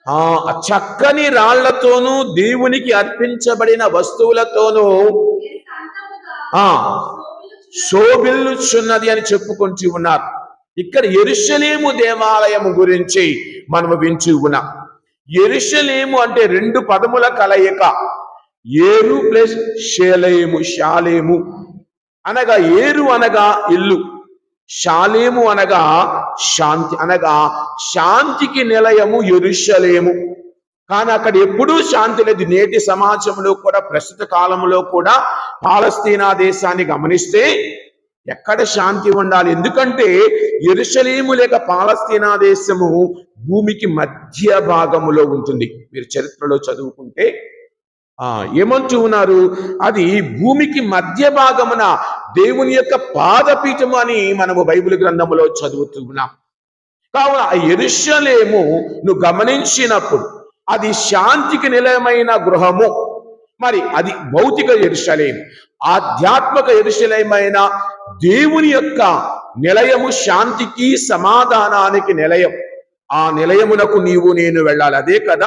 ఆ చక్కని రాళ్లతోనూ దేవునికి అర్పించబడిన వస్తువులతోనూ శోభిల్లుచున్నది అని చెప్పుకుంటూ ఉన్నారు. ఇక్కడ యెరూషలేము దేవాలయము గురించి మనము వింటూ ఉన్నాం. యెరూషలేము అంటే రెండు పదముల కలయిక. ఏరు ప్లస్ షేలేము, షాలేము అనగా ఏరు అనగా ఇల్లు, షాలేము అనగా శాంతి, అనగా శాంతికి నిలయము యెరూషలేము. కానీ అక్కడ ఎప్పుడూ శాంతి లేదు. నేటి సమాజంలో కూడా, ప్రస్తుత కాలంలో కూడా పాలస్తీనా దేశాన్ని గమనిస్తే ఎక్కడ శాంతి ఉండాలి? ఎందుకంటే యెరూషలేము లేక పాలస్తీనా దేశము భూమికి మధ్య భాగములో ఉంటుంది. మీరు చరిత్రలో చదువుకుంటే ఏమంటూ ఉన్నారు? అది భూమికి మధ్య భాగమున దేవుని యొక్క పాదపీఠము అని మనము బైబిల్ గ్రంథములో చదువుతూ ఉన్నాం. కావున ఆ యెరూషలేము నువ్వు గమనించినప్పుడు అది శాంతికి నిలయమైన గృహము. మరి అది భౌతిక యెరూషలేము. ఆధ్యాత్మిక యెరూషలేమైన దేవుని యొక్క నిలయము, శాంతికి సమాధానానికి నిలయం. ఆ నిలయమునకు నీవు నేను వెళ్ళాలి. అదే కదా